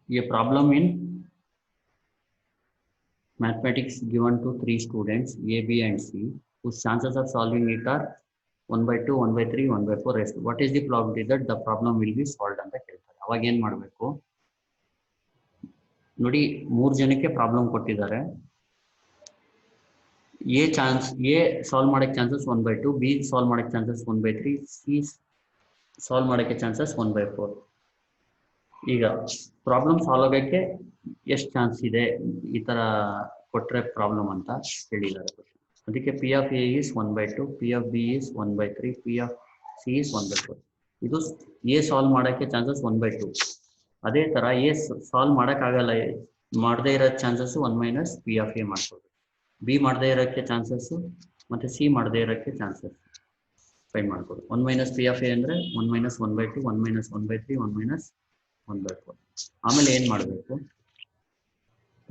A problem in mathematics given to three students A, B, and C, whose chances of solving it are 1 by 2, 1 by 3, 1 by 4 rest. What is the probability that the problem will be solved ಅಂತ ಕೇಳ್ತಾರೆ. ಅವಾಗ ಏನು ಮಾಡಬೇಕು ನೋಡಿ, 3 ಜನಕ್ಕೆ problem ಕೊಟ್ಟಿದ್ದಾರೆ. A solve ಮಾಡಕ್ಕೆ chances 1 by 2, be solve ಮಾಡಕ್ಕೆ ಚಾನ್ಸಸ್ 1 by 3, ಸಿ ಸಾಲ್ವ್ ಮಾಡಕ್ಕೆ ಚಾನ್ಸಸ್ 1 by 4. ಈಗ ಪ್ರಾಬ್ಲಮ್ ಸಾಲ್ವ್ ಆಗೋಕ್ಕೆ ಎಷ್ಟು ಚಾನ್ಸ್ ಇದೆ ಈ ತರ ಕೊಟ್ರೆ ಪ್ರಾಬ್ಲಮ್ ಅಂತ ಹೇಳಿದ್ದಾರೆ. ಅದಕ್ಕೆ P of A is 1 by 2, P of B is 1 by 3, P of C is 1 by 4. ಇದು ಎ ಸಾಲ್ವ್ ಮಾಡೋಕ್ಕೆ ಚಾನ್ಸಸ್ 1 by 2. ಅದೇ ತರ ಎ ಸಾಲ್ವ್ ಮಾಡೋಕ್ಕಾಗಲ್ಲ, ಮಾಡದೇ ಇರೋ chances 1 minus P of A ಮಾಡ್ಬೋದು. ಬಿ ಮಾಡದೇ ಇರೋಕ್ಕೆ ಚಾನ್ಸಸ್ ಮತ್ತೆ ಸಿ ಮಾಡದೇ ಇರೋಕ್ಕೆ ಚಾನ್ಸಸ್ ಫೈಂಡ್ ಮಾಡ್ಬೋದು. 1 ಮೈನಸ್ ಪಿ ಆಫ್ ಎ ಅಂದರೆ 1 minus 1 by 2, 1 minus 1 by 3, 1 minus 1 by 4. ಆಮೇಲೆ ಏನು ಮಾಡಬೇಕು,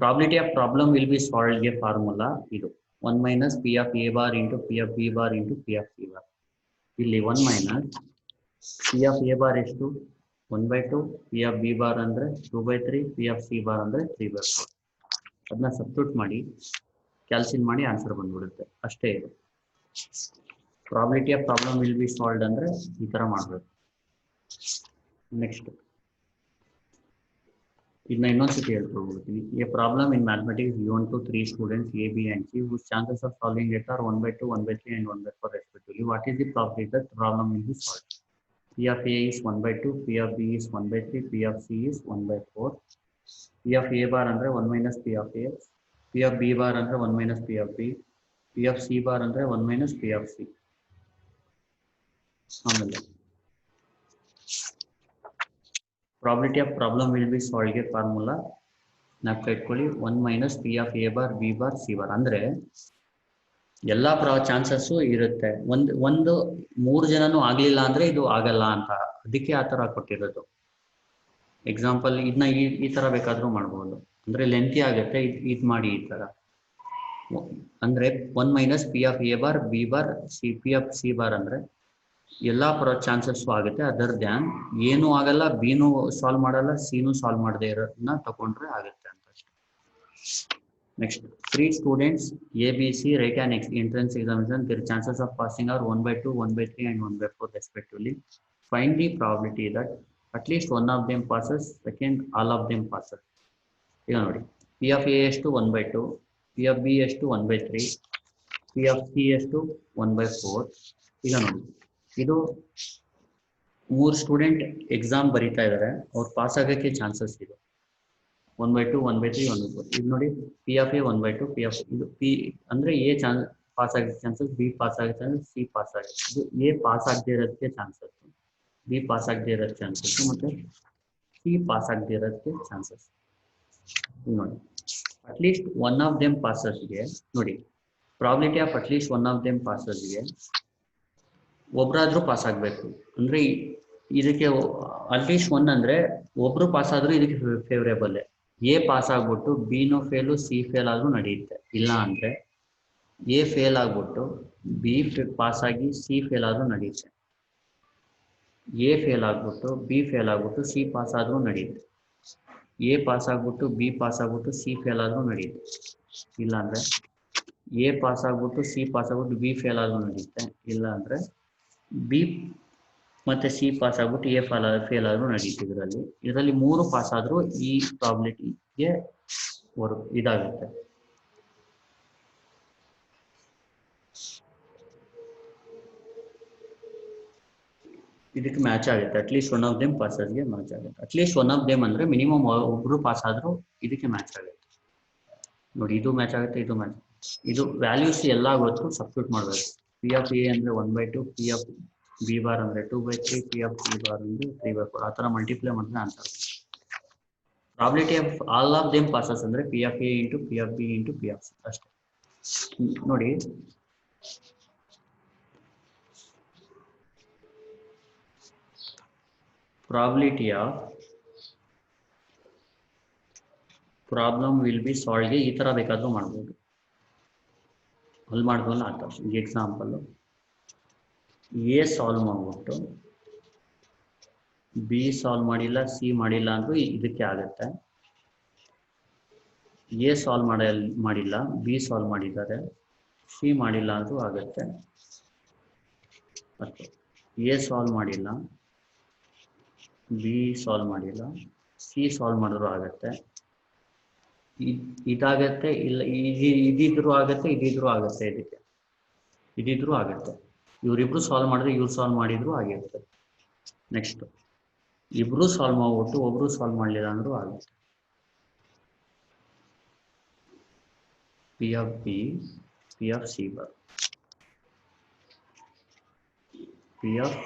probability of problem will be ಸಾಲ್ವ್ಗೆ ಫಾರ್ಮುಲಾ ಇದು 1 minus P of A bar into P of B bar into P of C bar. ಇಲ್ಲಿ 1 minus P of A bar ಎಷ್ಟು 1 by 2, P of B bar ಅಂದರೆ 2 by 3, P of C bar ಅಂದರೆ 3 by 4. ಅದನ್ನ substitute ಮಾಡಿ ಕ್ಯಾಲ್ಸಿಲ್ ಮಾಡಿ answer ಬಂದ್ಬಿಡುತ್ತೆ. ಅಷ್ಟೇ ಇದು. Probability of problem will be solved ಅಂದರೆ ಈ ಥರ ಮಾಡಬೇಕು. ನೆಕ್ಸ್ಟ್ ಇದನ್ನ ಇನ್ನೊಂದ್ಸತಿ ಹೇಳ್ಕೊಡ್ಬಿಡ್ತೀನಿ. A problem in mathematics given to 3 students A, B, and C whose chances of solving it are 1 by 2, 1 by 3, and 1 by 4 respectively. What is the probability that the problem will be solved? P of A is 1 by 2, P of B is 1 by 3, P of C is 1 by 4. P of A bar ಅಂದರೆ 1 minus P of A, P of B bar ಅಂದರೆ 1 minus P of B, P of C bar ಅಂದರೆ 1 minus P of C. ಆಮೇಲೆ probability of problem will be ಸಾಲ್ವ್ಗೆ formula ನಾಲ್ಕು ಇಟ್ಕೊಳ್ಳಿ 1 minus P of A bar B bar C bar. ಅಂದರೆ ಎಲ್ಲ chances ಇರುತ್ತೆ. ಒಂದು 3 ಜನನೂ ಆಗಲಿಲ್ಲ ಅಂದರೆ ಇದು ಆಗಲ್ಲ ಅಂತ, ಅದಕ್ಕೆ ಆ ಥರ ಕೊಟ್ಟಿರೋದು. ಎಕ್ಸಾಂಪಲ್ ಇದನ್ನ ಈ ಥರ ಬೇಕಾದರೂ ಮಾಡ್ಬೋದು, ಅಂದರೆ ಲೆಂತಿ ಆಗುತ್ತೆ. ಇದು ಮಾಡಿ ಈ ಥರ ಅಂದರೆ 1 minus P of A bar B bar C P of C bar ಅಂದರೆ ಎಲ್ಲ ಚಾನ್ಸಸ್ಸು ಆಗುತ್ತೆ. ಅದರ್ ದ್ಯಾನ್ ಏನೂ ಆಗಲ್ಲ, ಬಿನೂ ಸಾಲ್ವ್ ಮಾಡಲ್ಲ, ಸಿನೂ ಸಾಲ್ವ್ ಮಾಡದೇ ಇರೋದನ್ನ ತಗೊಂಡ್ರೆ ಆಗುತ್ತೆ ಅಂತ ಅಷ್ಟೇ. Next 3 students A, B, C write an entrance examination. Their chances of passing are 1 by 2, 1 by 3, and 1 by 4 respectively. Find the probability that at least one of them passes, second all of them passes. ಈಗ ನೋಡಿ, P of A ಎಷ್ಟು 1 by 2, P of B ಎಷ್ಟು 1 by 3, P of C ಎಷ್ಟು 1 by 4. ಈಗ ನೋಡಿ, ಇದು 3 student exam ಬರೀತಾ ಇದ್ದಾರೆ, ಅವ್ರು ಪಾಸ್ ಆಗೋಕ್ಕೆ ಚಾನ್ಸಸ್ ಇದೆ 1 by 2, 1 by 3, 1 by 4. ಇದು ನೋಡಿ, P of A 1 by 2, P of ಇದು P ಅಂದರೆ ಎ ಪಾಸ್ ಆಗೋ ಚಾನ್ಸಸ್, ಬಿ ಪಾಸ್ ಆಗೋ ಚಾನ್ಸಸ್, ಸಿ ಪಾಸ್ ಆಗುತ್ತೆ. ಇದು ಎ ಪಾಸ್ ಆಗದೆ ಇರೋದಕ್ಕೆ ಚಾನ್ಸಸ್, ಬಿ ಪಾಸ್ ಆಗದೆ ಇರೋ ಚಾನ್ಸಸ್ ಮತ್ತು ಸಿ ಪಾಸ್ ಆಗದೆ ಇರೋದಕ್ಕೆ ಚಾನ್ಸಸ್. ನೋಡಿ, ಅಟ್ಲೀಸ್ಟ್ ಒನ್ ಆಫ್ ದೆಮ್ ಪಾಸಸ್ಗೆ ನೋಡಿ, probability of at least one of them ಪಾಸಸ್ಗೆ ಒಬ್ಬರಾದ್ರೂ ಪಾಸ್ ಆಗಬೇಕು. ಅಂದರೆ ಇದಕ್ಕೆ ಅಟ್ಲೀಸ್ಟ್ 1 ಅಂದರೆ ಒಬ್ರು ಪಾಸ್ ಆದರೂ ಇದಕ್ಕೆ ಫೇವ್ರೇಬಲ್. ಎ ಪಾಸ್ ಆಗ್ಬಿಟ್ಟು ಬಿನೂ ಫೇಲು ಸಿ ಫೇಲ್ ಆದರೂ ನಡೆಯುತ್ತೆ. ಇಲ್ಲ ಅಂದರೆ ಎ ಫೇಲ್ ಆಗ್ಬಿಟ್ಟು ಬಿ ಪಾಸ್ ಆಗಿ ಸಿ ಫೇಲ್ ಆದರೂ ನಡೆಯುತ್ತೆ. ಎ ಫೇಲ್ ಆಗ್ಬಿಟ್ಟು ಬಿ ಫೇಲ್ ಆಗ್ಬಿಟ್ಟು ಸಿ ಪಾಸ್ ಆದರೂ ನಡೆಯುತ್ತೆ. ಎ ಪಾಸ್ ಆಗ್ಬಿಟ್ಟು ಬಿ ಪಾಸ್ ಆಗ್ಬಿಟ್ಟು ಸಿ ಫೇಲ್ ಆದರೂ ನಡೆಯುತ್ತೆ. ಇಲ್ಲ ಅಂದರೆ ಎ ಪಾಸ್ ಆಗ್ಬಿಟ್ಟು ಸಿ ಪಾಸ್ ಆಗ್ಬಿಟ್ಟು ಬಿ ಫೇಲ್ ಆದರೂ ನಡೆಯುತ್ತೆ. ಇಲ್ಲ ಅಂದರೆ ಬಿ ಮತ್ತೆ ಸಿ ಪಾಸ್ ಆಗ್ಬಿಟ್ಟು ಎ ಫೇಲ್ ಆದರೂ ನಡೆಯುತ್ತೆ. ಇದರಲ್ಲಿ 3 ಪಾಸ್ ಆದರೂ ಈ ಪ್ರಾಬಿಲಿಟಿಗೆ ಇದಾಗುತ್ತೆ. ಇದಕ್ಕೆ ಮ್ಯಾಚ್ ಆಗುತ್ತೆ. ಅಟ್ಲೀಸ್ಟ್ ಒನ್ ಆಫ್ ದೆಮ್ ಪಾಸಸ್ಗೆ ಮ್ಯಾಚ್ ಆಗುತ್ತೆ. ಅಟ್ಲೀಸ್ಟ್ ಒನ್ ಆಫ್ ದೆಮ್ ಅಂದರೆ ಮಿನಿಮಮ್ ಒಬ್ರು ಪಾಸ್ ಆದರೂ ಇದಕ್ಕೆ ಮ್ಯಾಚ್ ಆಗುತ್ತೆ. ನೋಡಿ, ಇದು ಮ್ಯಾಚ್ ಆಗುತ್ತೆ, ಇದು ಮ್ಯಾಚ್. ಇದು ವ್ಯಾಲ್ಯೂಸ್ ಎಲ್ಲ ಗೊತ್ತು, ಸಬ್ಸ್ಟಿಟ್ಯೂಟ್ ಮಾಡಬೇಕು. ಪಿ ಆಫ್ ಎ ಅಂದರೆ 1 by 2, P of B bar ಅಂದರೆ 2 by 3, P of C bar ಅಂದರೆ 3 by 4. ಆ ಥರ ಮಲ್ಟಿಪ್ಲೈ ಮಾಡಿದ್ರೆ answer. Probability of all of them passes ಅಂದರೆ P of A into P of B into P of C ಅಷ್ಟೇ. ನೋಡಿ, probability of problem will be ಸಾಲ್ವ್ಗೆ ಈ ಥರ ಬೇಕಾದರೂ ಮಾಡ್ಬೋದು. ಅಲ್ಲಿ ಮಾಡ್ಬೋಲ್ಲ ಆ ಥರ. ಈಗ ಎಕ್ಸಾಂಪಲ್ಲು ಎ ಸಾಲ್ವ್ ಮಾಡ್ಬಿಟ್ಟು ಬಿ ಸಾಲ್ವ್ ಮಾಡಿಲ್ಲ, ಸಿ ಮಾಡಿಲ್ಲ ಅಂದ್ರೂ ಇದಕ್ಕೆ ಆಗುತ್ತೆ. ಎ ಸಾಲ್ವ್ ಮಾಡಿಲ್ಲ, ಬಿ ಸಾಲ್ವ್ ಮಾಡಿದ್ದಾರೆ, ಸಿ ಮಾಡಿಲ್ಲ ಅಂದ್ರೂ ಆಗುತ್ತೆ. ಮತ್ತು ಎ ಸಾಲ್ವ್ ಮಾಡಿಲ್ಲ, ಬಿ ಸಾಲ್ವ್ ಮಾಡಿಲ್ಲ, ಸಿ ಸಾಲ್ವ್ ಮಾಡಿದ್ರು ಆಗುತ್ತೆ. ಇದಾಗತ್ತೆ, ಇಲ್ಲ ಇದಿದ್ರು ಆಗುತ್ತೆ, ಇದಿದ್ರು ಆಗುತ್ತೆ, ಇದಿದ್ರು ಆಗುತ್ತೆ. ಇವರಿಬ್ರು ಸಾಲ್ವ್ ಮಾಡಿದ್ರೆ ಇವ್ರು ಸಾಲ್ವ್ ಮಾಡಿದ್ರು ಆಗಿರುತ್ತೆ. ನೆಕ್ಸ್ಟ್ ಇಬ್ರು ಸಾಲ್ವ್ ಮಾಡ್ಬಿಟ್ಟು ಒಬ್ರು ಸಾಲ್ವ್ ಮಾಡಲಿಲ್ಲ ಅಂದ್ರೂ ಆಗುತ್ತೆ. P of B, P of C ಬರ್, ಪಿ ಆಫ್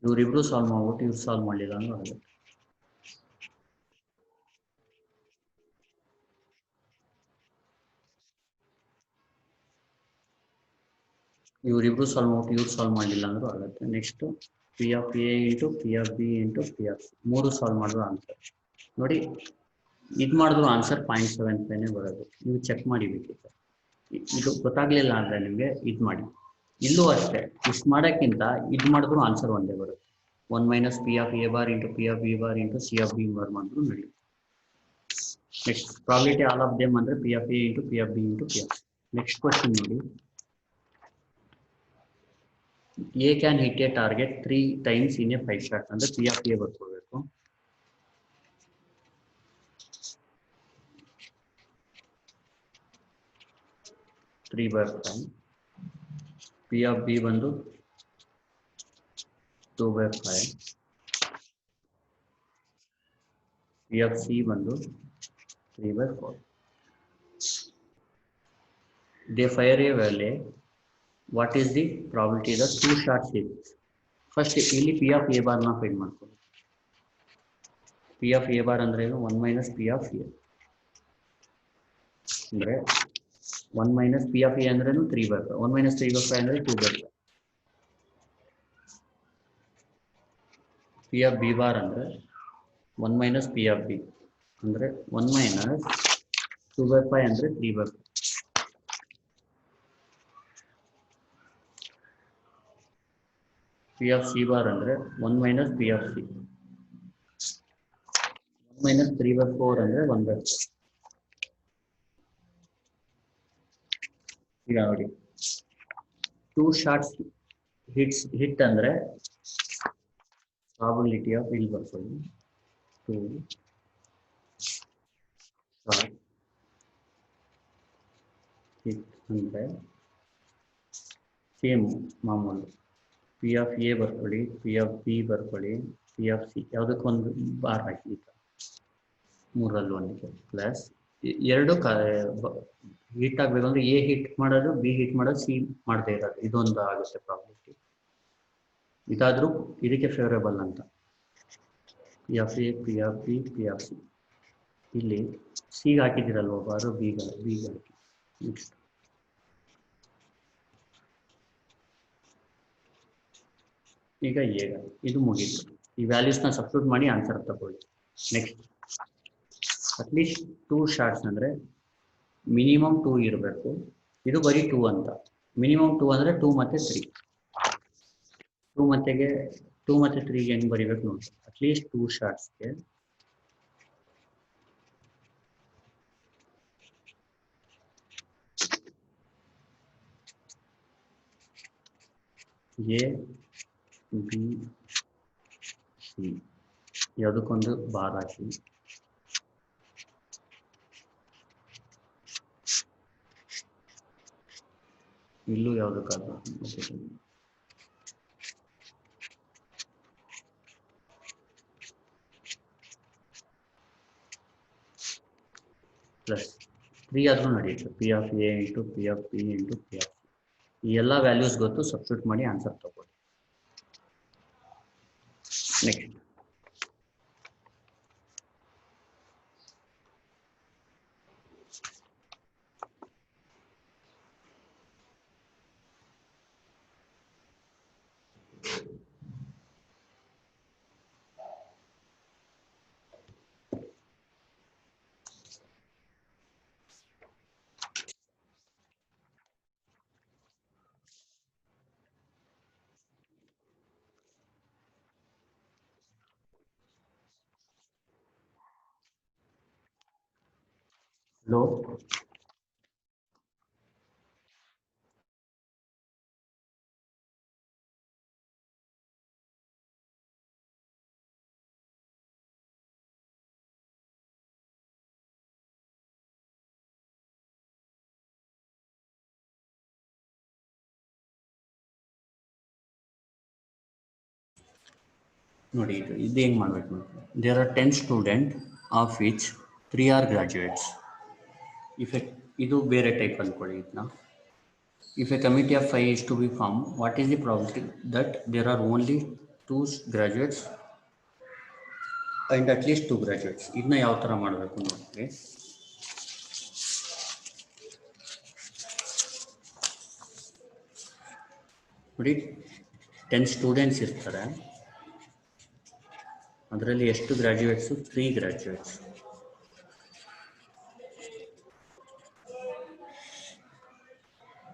ಇವರಿಬ್ರು ಸಾಲ್ವ್ ಮಾಡ್ಬಿಟ್ಟು ಇವ್ರು ಸಾಲ್ವ್ ಮಾಡಲಿಲ್ಲ ಅಂದ್ರೂ ಆಗುತ್ತೆ. ಇವರಿಬ್ರು ಸಾಲ್ವ್ ಮಾಡ್ಬಿಟ್ಟು ಇವ್ರು ಸಾಲ್ವ್ ಮಾಡಲಿಲ್ಲ ಅಂದ್ರೂ ಆಗುತ್ತೆ. Next P of A into P of B into P of C, ಮೂರು ಸಾಲ್ವ್ ಮಾಡಿದ್ರು ಆನ್ಸರ್ ನೋಡಿ. ಇದು ಮಾಡಿದ್ರು ಆನ್ಸರ್ 0.75 ಬರೋದು. ನೀವು ಚೆಕ್ ಮಾಡಿ ಬೇಕಿತ್ತು. ಇದು ಗೊತ್ತಾಗ್ಲಿಲ್ಲ ಅಂದ್ರೆ ನಿಮಗೆ ಇದು ಮಾಡಿ. ಇಲ್ಲೂ ಅಷ್ಟೇ, ಇಷ್ಟು ಮಾಡೋಕ್ಕಿಂತ ಇದು ಮಾಡಿದ್ರು ಆನ್ಸರ್ ಒಂದೇ ಬರುತ್ತೆ. 1 minus P of A bar into P of B bar into C of B bar ಮಾಡಿದ್ರು ನಡೆಯುತ್ತೆ. Next probability all of them ಅಂದ್ರೆ P of A into P of B into P of C. Next question ನೋಡಿ. A can hit a target 3 times in a 5 shot ಅಂದ್ರೆ P of A ಬರ್ಕೋಬೇಕು. Three by 5. P of B ಬಂದು 2 by 5. P of C ಬಂದು 3 by 4. They fire a volley. What is the probability that 2 shots hit? First ಇಲ್ಲಿ P of A bar ನ find ಮಾಡ್ಕೊಳ್ಳಿ. P of A bar ಅಂದ್ರೆ 1 minus P of A ಅಂದ್ರೆ 1 minus P of A ಅಂದ್ರೆ 3 by 5. 1 minus 3 by 5 ಅಂದ್ರೆ 2 by 5. P of B bar ಅಂದ್ರೆ 1 minus P of B ಅಂದ್ರೆ 1 minus 2 by 5 ಅಂದ್ರೆ 3 by 5. P of C bar ಅಂದ್ರೆ 1 minus P of C 1 minus 3 by 4 ಅಂದ್ರೆ 1 by 4. ಈಗ ನೋಡಿ 2 ಶಾರ್ಟ್ಸ್ ಹಿಟ್ ಅಂದ್ರೆ ಪ್ರಾಬಬಿಲಿಟಿ ಆಫ್ ಇಲ್ಲಿ ಬರ್ಕೊಳ್ಳಿ 2 ಶಾರ್ಟ್ ಹಿಟ್ ಅಂದ್ರೆ ಸೇಮ್ ಮಾಮೂಲು ಪಿ ಆಫ್ ಎ ಬರ್ಕೊಳ್ಳಿ, ಪಿ ಆಫ್ ಬಿ ಬರ್ಕೊಳ್ಳಿ, ಪಿ ಆಫ್ ಸಿ ಯಾವುದಕ್ಕೊಂದು ಬಾರ್ ಹಾಕಿ ಮೂರರಲ್ಲಿ ಒಂದಿಗೆ ಪ್ಲಸ್ ಎರಡು ಹಿಟ್ ಆಗಬೇಕು ಅಂದ್ರೆ ಎ ಹಿಟ್ ಮಾಡೋದು, ಬಿ ಹಿಟ್ ಮಾಡೋದು, ಸಿ ಮಾಡದೇ ಇರೋದು, ಇದೊಂದು ಆಗುತ್ತೆ ಪ್ರಾಬ್ಲಿಟಿ. ಇದಾದ್ರೂ ಇದಕ್ಕೆ ಫೇವರೇಬಲ್ ಅಂತ P of A, P of B, P of C. ಇಲ್ಲಿ ಸಿಗೆ ಹಾಕಿದಿರಲ್ವ ಬಾರು, ಬಿಗೆ ಹಾಕಿ. ನೆಕ್ಸ್ಟ್ ಈಗ ಇದು ಮುಗೀತು. ಈ ವ್ಯಾಲ್ಯೂಸ್ನ ಸಬ್ಸ್ಟಿಟ್ಯೂಟ್ ಮಾಡಿ ಆನ್ಸರ್ ತಗೊಳ್ಳಿ. ನೆಕ್ಸ್ಟ್ ಅಟ್ಲೀಸ್ಟ್ 2 ಶಾರ್ಟ್ಸ್ ಅಂದ್ರೆ ಮಿನಿಮಮ್ 2 ಇರಬೇಕು. ಇದು ಬರೀ 2 ಅಂತ. ಮಿನಿಮಮ್ 2 ಅಂದ್ರೆ 2 ಮತ್ತೆ 3. 2 ಮತ್ತೆ 3 ಹೆಂಗ್ ಬರಿಬೇಕು ನೋಡಿ. ಅಟ್ಲೀಸ್ಟ್ 2 ಶಾರ್ಟ್ಸ್ಗೆ ಎ ಬಿ ಸಿ ಯಾವುದಕ್ಕೊಂದು ಬಾರ್ ಹಾಕಿ ಇಲ್ಲೂ ಯಾವುದಕ್ಕಾದ್ರೂ ಪ್ಲಸ್ 3 ಆದ್ರೂ ನಡೆಯುತ್ತೆ. P of A into P of B into P of C. ಈ ಎಲ್ಲ ವ್ಯಾಲ್ಯೂಸ್ ಗೊತ್ತು, ಸಬ್ಸ್ಟಿಟ್ಯೂಟ್ ಮಾಡಿ ಆನ್ಸರ್ ತಗೊಳ್ಳಿ. ನೆಕ್ಸ್ಟ್ ಹಲೋ ನೋಡಿ ಇದು ಹೆಂಗೆ ಮಾಡಬೇಕು there are 10 student of which 3 are graduates ಇದು ಬೇರೆ ಟೈಪ್ ಅಂದ್ಕೊಳ್ಳಿ ಇದನ್ನ if a committee of 5 is to be formed what is the probability that there are only 2 graduates and at least 2 graduates ಇದನ್ನ ಯಾವ ಥರ ಮಾಡಬೇಕು ನೋಡಿ ನೋಡಿ 10 ಸ್ಟೂಡೆಂಟ್ಸ್ ಇರ್ತಾರೆ ಅದರಲ್ಲಿ ಎಷ್ಟು ಗ್ರಾಜುಯೇಟ್ಸು 3 ಗ್ರಾಜುಯೇಟ್ಸ್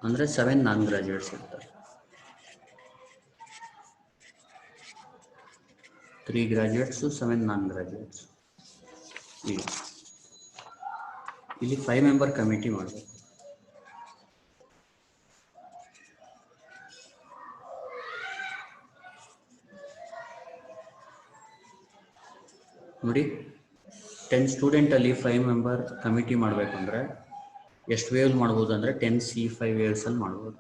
ಅಂದರೆ 7 ನಾನ್ ಗ್ರಾಜುಯೇಟ್ಸ್ ಇರ್ತಾರೆ 3 ಗ್ರಾಜುಯೇಟ್ಸು 7 ನಾನ್ ಗ್ರಾಜುಯೇಟ್ಸ್ ಈಗ ಇಲ್ಲಿ 5 ಮೆಂಬರ್ ಕಮಿಟಿ ಮಾಡಬೇಕು ನೋಡಿ 10 ಸ್ಟೂಡೆಂಟಲ್ಲಿ 5 ಮೆಂಬರ್ ಕಮಿಟಿ ಮಾಡಬೇಕಂದ್ರೆ ಎಷ್ಟು ವೇವ್ ಮಾಡ್ಬೋದು ಅಂದರೆ 10C5 ವೇವ್ಸಲ್ಲಿ ಮಾಡ್ಬೋದು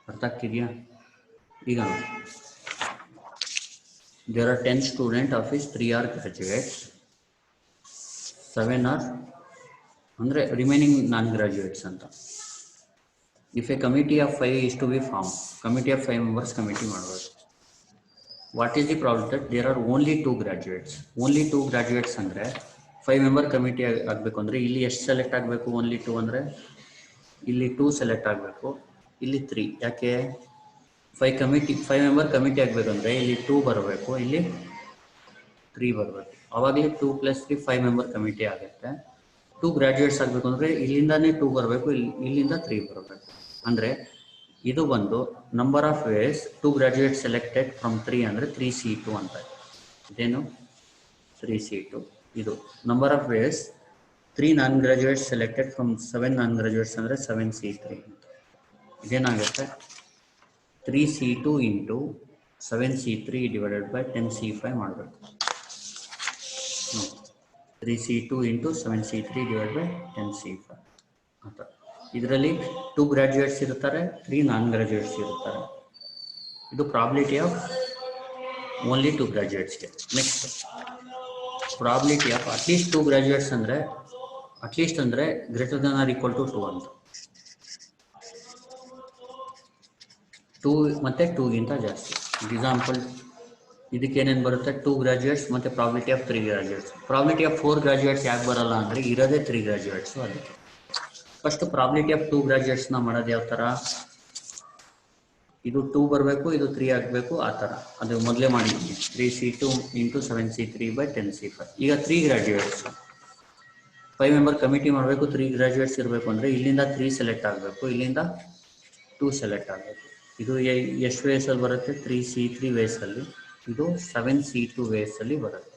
ಅರ್ಥ ಆಗ್ತಿದೆಯಾ ಈಗ ನೋಡಿ there are 10 student of which 3 are graduates 7 are ಅಂದರೆ ರಿಮೈನಿಂಗ್ ನಾನ್ ಗ್ರಾಜುಯೇಟ್ಸ್ ಅಂತ if a committee of 5 is to be formed committee of 5 members committee ಮಾಡಬೇಕು what is the problem that there are only 2 graduates only 2 graduates ಅಂದರೆ 5 member committee ಆಗಬೇಕು ಅಂದರೆ ಇಲ್ಲಿ ಎಷ್ಟು select ಆಗಬೇಕು only 2 ಅಂದರೆ ಇಲ್ಲಿ 2 ಸೆಲೆಕ್ಟ್ ಆಗಬೇಕು ಇಲ್ಲಿ 3 ಯಾಕೆ 5 ಮೆಂಬರ್ ಕಮಿಟಿ ಆಗಬೇಕಂದ್ರೆ ಇಲ್ಲಿ 2 ಬರಬೇಕು ಇಲ್ಲಿ 3 ಬರಬೇಕು ಆವಾಗಲೇ 2 + 3 5 ಮೆಂಬರ್ ಕಮಿಟಿ ಆಗುತ್ತೆ 2 ಗ್ರಾಜುಯೇಟ್ಸ್ ಆಗಬೇಕು ಅಂದರೆ ಇಲ್ಲಿಂದಾನೇ 2 ಬರಬೇಕು ಇಲ್ಲಿಂದ 3 ಬರಬೇಕು ಅಂದರೆ ಇದು ಬಂದು number of ways 2 graduate selected from 3 ಅಂದರೆ 3C2 ಅಂತ ಇದೇನು 3C2 ಇದು number of ways 3 non graduates selected from 7 non graduates ಅಂದರೆ 7C3 ಅಂತ ಇದೇನಾಗುತ್ತೆ 3C2 into 7C3 divided by 10C5 ಮಾಡಬೇಕು 3C2 into 7C3 divide by 10C5 ಅಂತ ಇದರಲ್ಲಿ 2 ಗ್ರಾಜುಯೇಟ್ಸ್ ಇರ್ತಾರೆ 3 ನಾನ್ ಗ್ರಾಜುಯೇಟ್ಸ್ ಇರ್ತಾರೆ ಇದು ಪ್ರಾಬಿಲಿಟಿ ಆಫ್ ಓನ್ಲಿ 2 ಗ್ರಾಜುಯೇಟ್ಸ್ಗೆ next probability of at least 2 graduates ಅಂದರೆ ಅಟ್ಲೀಸ್ಟ್ ಅಂದರೆ greater than or equal to 2 ಅಂತ 2 ಮತ್ತು 2ಗಿಂತ ಜಾಸ್ತಿ ಎಕ್ಸಾಂಪಲ್ ಇದಕ್ಕೇನೇನು ಬರುತ್ತೆ 2 ಗ್ರಾಜುಯೇಟ್ಸ್ ಮತ್ತು probability of 3 graduates probability of 4 graduates ಯಾಕೆ ಬರಲ್ಲ ಅಂದರೆ ಇರೋದೇ 3 ಗ್ರಾಜುಯೇಟ್ಸು ಅದಕ್ಕೆ ಫಸ್ಟ್ ಪ್ರಾಬಿಲಿಟಿ ಆಫ್ 2 ಗ್ರಾಜುಯೇಟ್ಸ್ನ ಮಾಡೋದು ಯಾವ ಥರ ಇದು 2 ಬರಬೇಕು ಇದು 3 ಆಗಬೇಕು ಆ ಥರ ಅದು ಮೊದಲೇ ಮಾಡಿದ್ವಿ 3C2 into 7C3 by 10C5 ಈಗ 3 ಗ್ರಾಜುಯೇಟ್ಸ್ 5 ಮೆಂಬರ್ ಕಮಿಟಿ ಮಾಡಬೇಕು 3 ಗ್ರಾಜುಯೇಟ್ಸ್ ಇರಬೇಕು ಅಂದರೆ ಇಲ್ಲಿಂದ 3 ಸೆಲೆಕ್ಟ್ ಆಗಬೇಕು ಇಲ್ಲಿಂದ 2 ಸೆಲೆಕ್ಟ್ ಆಗಬೇಕು ಇದು ಎಷ್ಟು ವೇಸಲ್ಲಿ ಬರುತ್ತೆ 3C3 ವೇಸಲ್ಲಿ ಇದು 7C2 ವೇಸಲ್ಲಿ ಬರುತ್ತೆ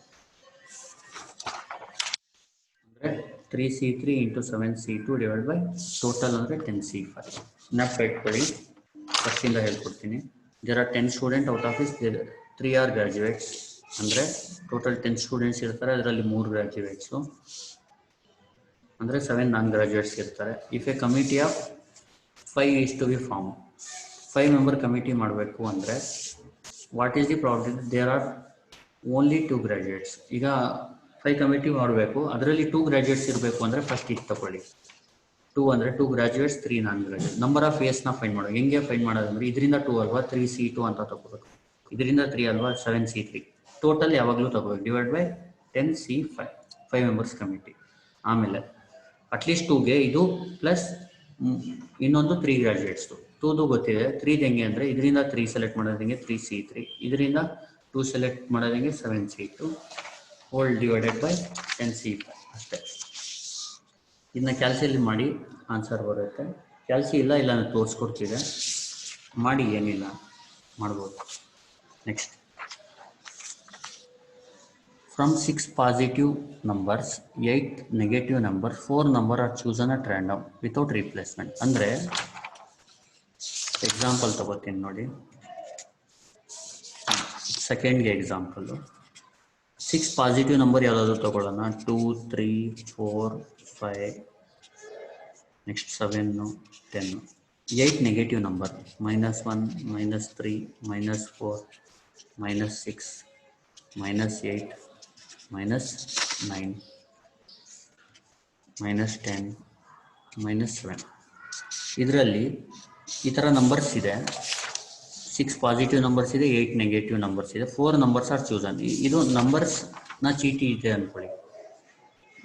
ಅಂದರೆ 3C3 into 7C2 divide by total ಅಂದರೆ 10C5 ನೆನಪು ಇಟ್ಕೊಳ್ಳಿ ಫಸ್ಟಿಂದ ಹೇಳ್ಕೊಡ್ತೀನಿ there are 10 student out of 3 are graduates ಅಂದರೆ ಟೋಟಲ್ 10 ಸ್ಟೂಡೆಂಟ್ಸ್ ಇರ್ತಾರೆ ಅದರಲ್ಲಿ 3 ಗ್ರಾಜುಯೇಟ್ಸು ಅಂದರೆ 7 ನಾನ್ ಗ್ರಾಜುಯೇಟ್ಸ್ ಇರ್ತಾರೆ if a committee of 5 is to be formed 5 member committee ಮಾಡಬೇಕು ಅಂದರೆ what is the problem there are only 2 graduates ಈಗ 5 ಕಮಿಟಿ ಮಾಡಬೇಕು ಅದರಲ್ಲಿ 2 ಗ್ರಾಜುಯೇಟ್ಸ್ ಇರಬೇಕು ಅಂದರೆ ಫಸ್ಟ್ ಇದು ತಗೊಳ್ಳಿ 2 ಅಂದರೆ 2 graduates 3 non graduate number of ವೇಸ್ನ ಫೈಂಡ್ ಮಾಡೋದು ಹೆಂಗೆ ಫೈಂಡ್ ಮಾಡೋದು ಅಂದರೆ ಇದರಿಂದ 2 ಅಲ್ವಾ 3C2 ಅಂತ ತಗೋಬೇಕು ಇದರಿಂದ 3 ಅಲ್ವಾ 7C3 ಟೋಟಲ್ ಯಾವಾಗಲೂ ತಗೋಬೇಕು divide by 10C5 5 members committee ಆಮೇಲೆ ಅಟ್ಲೀಸ್ಟ್ 2ಗೆ ಇದು ಪ್ಲಸ್ ಇನ್ನೊಂದು 3 ಗ್ರಾಜುಯೇಟ್ಸ್ದು 2ದು ಗೊತ್ತಿದೆ 3 ಹೆಂಗೆ ಅಂದರೆ ಇದರಿಂದ 3 ಸೆಲೆಕ್ಟ್ ಮಾಡೋದಂಗೆ 3C3 ಇದರಿಂದ 2 ಸೆಲೆಕ್ಟ್ ಮಾಡೋದಂಗೆ 7C2 whole divided by 10C5 ಅಷ್ಟೇ ಇದನ್ನ ಕ್ಯಾಲ್ಸಿಯಲ್ಲಿ ಮಾಡಿ ಆನ್ಸರ್ ಬರುತ್ತೆ ಕ್ಯಾಲ್ಸಿ ಇಲ್ಲ ನಾನು ತೋರಿಸ್ಕೊಡ್ತಿದ್ದೆ ಮಾಡಿ ಏನಿಲ್ಲ ಮಾಡ್ಬೋದು next From 6 positive numbers, 8 negative numbers, 4 number are chosen at random without replacement. ಅಂದರೆ ಎಕ್ಸಾಂಪಲ್ ತಗೋತೀನಿ ನೋಡಿ, ಸೆಕೆಂಡ್ಗೆ ಎಕ್ಸಾಂಪಲ್ಲು. 6 ಪಾಸಿಟಿವ್ ನಂಬರ್ ಯಾವುದಾದ್ರು ತಗೊಳ್ಳೋಣ. 2, 3, 4, 5, ನೆಕ್ಸ್ಟ್ 7, 10. 8 negative number, -1, -3, -4, -6, -8, -9, -10, -7. ಇದರಲ್ಲಿ ಈ ಥರ ನಂಬರ್ಸ್ ಇದೆ. 6 ಪಾಸಿಟಿವ್ ನಂಬರ್ಸ್ ಇದೆ, 8 ನೆಗೆಟಿವ್ ನಂಬರ್ಸ್ ಇದೆ, 4 ನಂಬರ್ಸ್ ಆರ್ ಚೂಸನ್. ಇದು ನಂಬರ್ಸ್ನ ಚೀಟಿ ಇದೆ ಅಂದ್ಕೊಳ್ಳಿ.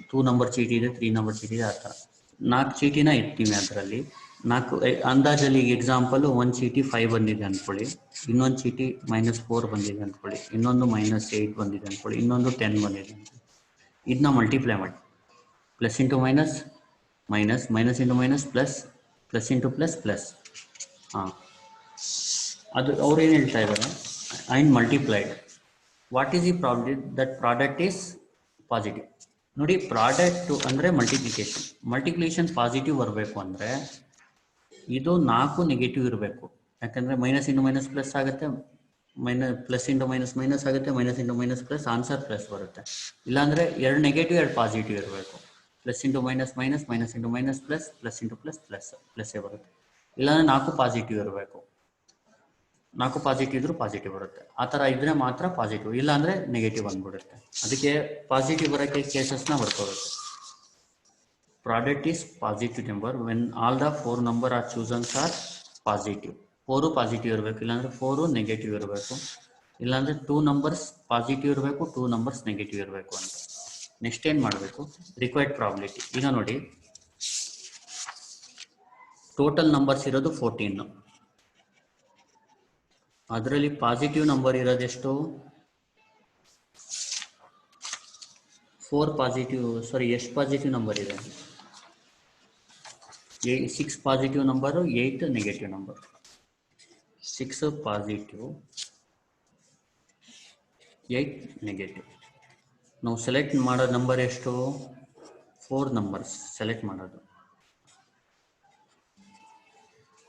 2 ನಂಬರ್ ಚೀಟಿ ಇದೆ, 3 ನಂಬರ್ ಚೀಟಿ ಇದೆ, ಆ ಥರ 4 ಚೀಟಿನ ಇರ್ತೀವಿ. ಅದರಲ್ಲಿ 4 ಅಂದಾಜಲ್ಲಿ. ಈಗ ಎಕ್ಸಾಂಪಲು, ಒಂದು ಚೀಟಿ 5 ಬಂದಿದೆ ಅಂದ್ಕೊಳ್ಳಿ, ಇನ್ನೊಂದು ಚೀಟಿ -4 ಬಂದಿದೆ ಅಂದ್ಕೊಳ್ಳಿ, ಇನ್ನೊಂದು -8 ಬಂದಿದೆ ಅಂದ್ಕೊಳ್ಳಿ, ಇನ್ನೊಂದು 10 ಬಂದಿದೆ ಅಂದ್ಕೊಳ್ಳಿ. ಇದನ್ನ ಮಲ್ಟಿಪ್ಲೈ ಮಾಡಿ, plus into minus minus, minus into minus plus, plus into plus plus. ಹಾಂ, ಅದು ಅವ್ರು ಏನು ಹೇಳ್ತಾ ಇದ್ದಾರೆ, and multiplied. What is the product? That product is positive. ನೋಡಿ, ಪ್ರಾಡಕ್ಟು ಅಂದರೆ ಮಲ್ಟಿಪ್ಲಿಕೇಶನ್. ಮಲ್ಟಿಪ್ಲಿಕೇಶನ್ ಪಾಸಿಟಿವ್ ಬರಬೇಕು ಅಂದರೆ ಇದು 4 ನೆಗೆಟಿವ್ ಇರಬೇಕು. ಯಾಕಂದರೆ ಮೈನಸ್ ಇಂಟು ಮೈನಸ್ ಪ್ಲಸ್ ಆಗುತ್ತೆ, ಪ್ಲಸ್ ಇಂಟು ಮೈನಸ್ ಮೈನಸ್ ಆಗುತ್ತೆ, minus into minus plus, answer plus ಬರುತ್ತೆ. ಇಲ್ಲಾಂದರೆ 2 ನೆಗೆಟಿವ್ 2 ಪಾಸಿಟಿವ್ ಇರಬೇಕು. Plus into minus minus, minus into minus plus, plus into plus plus, ಪ್ಲಸ್ಸೇ ಬರುತ್ತೆ. ಇಲ್ಲಾಂದರೆ 4 ಪಾಸಿಟಿವ್ ಇರಬೇಕು. 4 ಪಾಸಿಟಿವ್ ಇದ್ರೂ ಪಾಸಿಟಿವ್ ಬರುತ್ತೆ. ಆ ಥರ ಇದ್ದರೆ ಮಾತ್ರ ಪಾಸಿಟಿವ್, ಇಲ್ಲಾಂದರೆ ನೆಗೆಟಿವ್ ಬಂದ್ಬಿಡುತ್ತೆ. ಅದಕ್ಕೆ ಪಾಸಿಟಿವ್ ಬರೋಕ್ಕೆ ಕೇಸಸ್ನ ಬರ್ಕೋಬೇಕು. Product is positive number when all the 4 number are chosen are positive. 4 positive ಇರಬೇಕು, ಇಲ್ಲಾಂದರೆ 4 ನೆಗೆಟಿವ್ ಇರಬೇಕು, ಇಲ್ಲಾಂದರೆ 2 ನಂಬರ್ಸ್ ಪಾಸಿಟಿವ್ ಇರಬೇಕು, 2 ನಂಬರ್ಸ್ ನೆಗೆಟಿವ್ ಇರಬೇಕು ಅಂತ. ನೆಕ್ಸ್ಟ್ ಏನು ಮಾಡಬೇಕು? Required probability. ಈಗ ನೋಡಿ, ಟೋಟಲ್ ನಂಬರ್ಸ್ ಇರೋದು 14. ಅದರಲ್ಲಿ ಪಾಸಿಟಿವ್ ನಂಬರ್ ಇರೋದೆಷ್ಟು? 4 ಪಾಸಿಟಿವ್, ಸಾರಿ, ಎಷ್ಟು ಪಾಸಿಟಿವ್ ನಂಬರ್ ಇದೆ? 6 positive number, 8 negative number. 6 positive, 8 negative. ನಾವು ಸೆಲೆಕ್ಟ್ ಮಾಡೋ ನಂಬರ್ ಎಷ್ಟು? 4 ನಂಬರ್ಸ್ ಸೆಲೆಕ್ಟ್ ಮಾಡೋದು.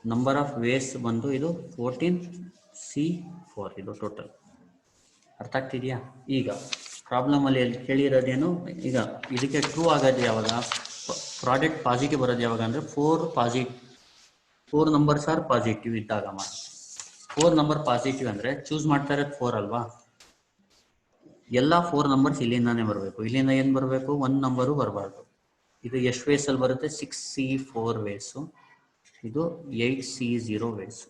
ನಂಬರ್ ಆಫ್ ವೇಸ್ ಬಂದು ಇದು 14C4 ಇದು ಟೋಟಲ್. ಅರ್ಥ ಆಗ್ತಿದೆಯಾ? ಈಗ ಪ್ರಾಬ್ಲಮಲ್ಲಿ ಕೇಳಿರೋದೇನು? ಈಗ ಇದಕ್ಕೆ ಟ್ರೂ ಆಗೋದು ಯಾವಾಗ? ಪ್ರಾಡಕ್ಟ್ ಪಾಸಿಟಿವ್ ಬರೋದು ಯಾವಾಗ ಅಂದರೆ 4 ನಂಬರ್ಸ್ ಆರ್ ಪಾಸಿಟಿವ್ ಇದ್ದಾಗ ಮಾತ್ರ. 4 ನಂಬರ್ ಪಾಸಿಟಿವ್ ಅಂದರೆ ಚೂಸ್ ಮಾಡ್ತಾ ಇರೋದು 4 ಅಲ್ವಾ? ಎಲ್ಲ 4 ನಂಬರ್ಸ್ ಇಲ್ಲಿಂದಾನೇ ಬರಬೇಕು. ಇಲ್ಲಿಂದ ಏನು ಬರಬೇಕು? 1 ನಂಬರು ಬರಬಾರ್ದು. ಇದು ಎಷ್ಟು ವೇಸಲ್ಲಿ ಬರುತ್ತೆ? 6C4 ways. ಇದು 8C0 ವೇಸು.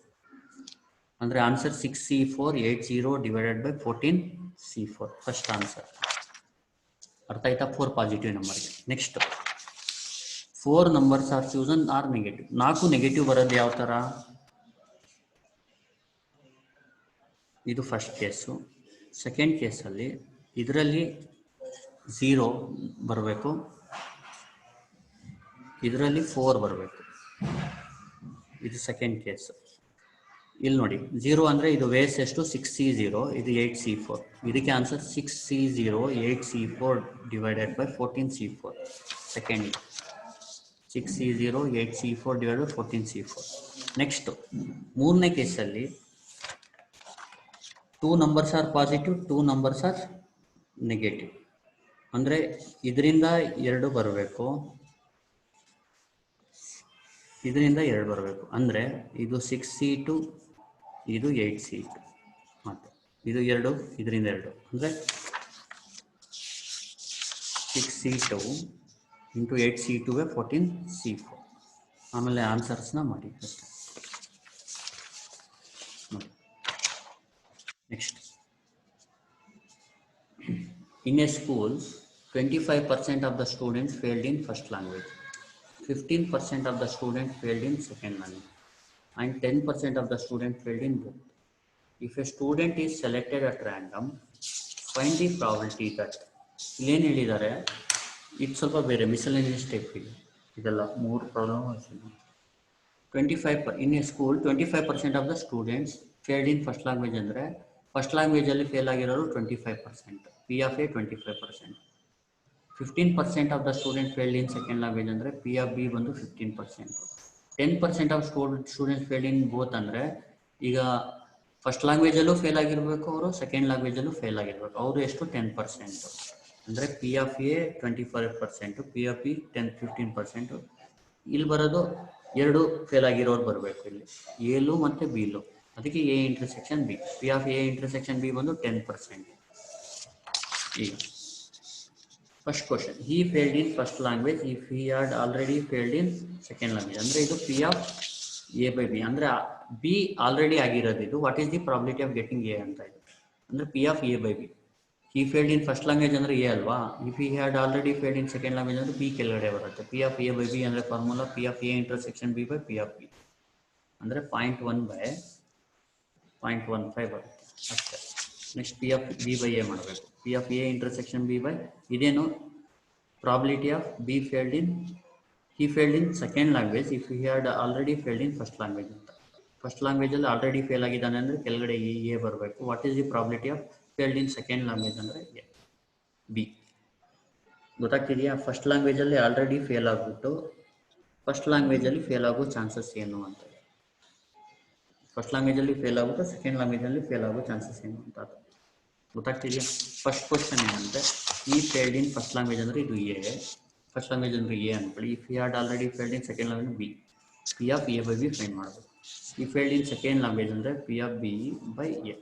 ಅಂದರೆ answer 6C4, 80 divided by 14C4 first answer. ಅರ್ಥ ಆಯ್ತಾ? 4 ಪಾಸಿಟಿವ್ ನಂಬರ್ಗೆ. Next, 4 numbers are chosen are negative. 4 negative ಬರೋದು ಯಾವ ಥರ? ಇದು ಫಸ್ಟ್ ಕೇಸು. ಸೆಕೆಂಡ್ ಕೇಸಲ್ಲಿ ಇದರಲ್ಲಿ 0 ಬರಬೇಕು, ಇದರಲ್ಲಿ 4 ಬರಬೇಕು. ಇದು ಸೆಕೆಂಡ್ ಕೇಸ್. ಇಲ್ಲಿ ನೋಡಿ, 0 ಅಂದರೆ ಇದು ವೇಸ್ ಎಷ್ಟು? 6C0, ಇದು 8C4. ಇದಕ್ಕೆ answer 6C0, 8C4 divided by 14C4. Second 6C0, 8C4 divide by 14C4. Next, ಮೂರನೇ ಕೇಸಲ್ಲಿ 2 numbers are positive, 2 numbers are negative. ಅಂದರೆ ಇದರಿಂದ 2 ಬರಬೇಕು, ಇದರಿಂದ 2 ಬರಬೇಕು. ಅಂದರೆ ಇದು 6C2, ಇದು 8C2, ಮತ್ತು ಇದು 2, ಇದರಿಂದ 2, ಅಂದರೆ 6C2 ಇಂಟು 8C2 14C4. ಆಮೇಲೆ ಆನ್ಸರ್ಸ್ನ ಮಾಡಿ ಅಷ್ಟೇ. Next, in a school 25% of the students failed in first language, 15% of the students failed in second language, and 10% of the students failed in both. If a student is selected at random, find the probability that. ಏನು ಹೇಳಿದ್ದಾರೆ? ಇದು ಸ್ವಲ್ಪ ಬೇರೆ miscellaneous type ಇದೆ. ಇದೆಲ್ಲ 3 problem. 25 in a school 25% of the students failed in first language ಅಂದರೆ first ಲ್ಯಾಂಗ್ವೇಜಲ್ಲಿ fail ಆಗಿರೋರು 25%, P of A 25%. 15% of the student failed in second language ಅಂದರೆ ಪಿ ಆಫ್ ಬಿ ಬಂದು 15%. 10% of students failed in both ಅಂದರೆ ಈಗ first ಲ್ಯಾಂಗ್ವೇಜಲ್ಲೂ fail ಆಗಿರಬೇಕು, ಅವರು second ಲ್ಯಾಂಗ್ವೇಜಲ್ಲೂ fail ಆಗಿರಬೇಕು. ಅವರು ಎಷ್ಟು 10%, ಅಂದರೆ P of A 25%, P of B 15%. ಇಲ್ಲಿ ಬರೋದು ಎರಡು ಫೇಲ್ ಆಗಿರೋರು ಬರಬೇಕು ಇಲ್ಲಿ, ಎಲು ಮತ್ತು ಬಿಲು. ಅದಕ್ಕೆ A intersection B. P of A intersection B ಬಂದು 10%. ಈಗ first question, he failed in first language if he had already failed in second language. ಅಂದರೆ ಇದು P of A by B, ಅಂದರೆ ಬಿ ಆಲ್ರೆಡಿ ಆಗಿರೋದು. ಇದು what is the probability of getting A ಅಂತ ಇದೆ. ಅಂದರೆ P of A by B. He failed in first language ಅಂದರೆ A ಅಲ್ವಾ. If he had already failed in second language ಅಂದರೆ B ಕೆಳಗಡೆ ಬರುತ್ತೆ. P of A by B ಅಂದರೆ formula P of A intersection B by P of B, ಅಂದರೆ 0.1/0.15 ಬರುತ್ತೆ ಅಷ್ಟೇ. Next P of B by A ಮಾಡಬೇಕು. P of A intersection B by ಇದೇನು probability of B failed in he failed in second language if he had already failed in first language ಅಂತ. First ಲ್ಯಾಂಗ್ವೇಜಲ್ಲಿ already fail ಆಗಿದ್ದಾನೆ ಅಂದರೆ ಕೆಳಗಡೆ A ಬರಬೇಕು. What is the probability of failed in second language ಅಂದರೆ A B. ಗೊತ್ತಾಗ್ತಿದೆಯಾ? First ಲ್ಯಾಂಗ್ವೇಜಲ್ಲಿ already fail ಆಗಿಬಿಟ್ಟು ಫಸ್ಟ್ ಲ್ಯಾಂಗ್ವೇಜಲ್ಲಿ ಫೇಲ್ ಆಗೋ ಚಾನ್ಸಸ್ ಏನು ಅಂತ. ಫಸ್ಟ್ ಲ್ಯಾಂಗ್ವೇಜಲ್ಲಿ ಫೇಲ್ ಆಗ್ಬಿಟ್ಟು ಸೆಕೆಂಡ್ ಲ್ಯಾಂಗ್ವೇಜಲ್ಲಿ ಫೇಲ್ ಆಗೋ ಚಾನ್ಸಸ್ ಏನು ಅಂತ. ಗೊತ್ತಾಗ್ತಿದೆಯಾ? ಫಸ್ಟ್ ಕ್ವಶನ್ ಏನಂದರೆ ಈ ಫೇಲ್ಡ್ ಇನ್ ಫಸ್ಟ್ ಲ್ಯಾಂಗ್ವೇಜ್ ಅಂದರೆ ಇದು ಎ, ಫಸ್ಟ್ ಲ್ಯಾಂಗ್ವೇಜ್ ಅಂದರೆ ಎ ಅಂದ್ಕೊಳ್ಳಿ. If you had already failed in second language B, P of A by B find ಮಾಡಬೇಕು. ಈ ಫೇಲ್ಡ್ ಇನ್ ಸೆಕೆಂಡ್ ಲ್ಯಾಂಗ್ವೇಜ್ ಅಂದರೆ P of B by A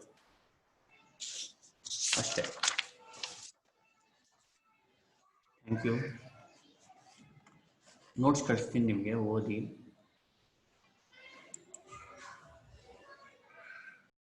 ಅಷ್ಟೇ. Thank you. Notes ಕಳಿಸ್ತೀನಿ ನಿಮಗೆ, ಓದಿ.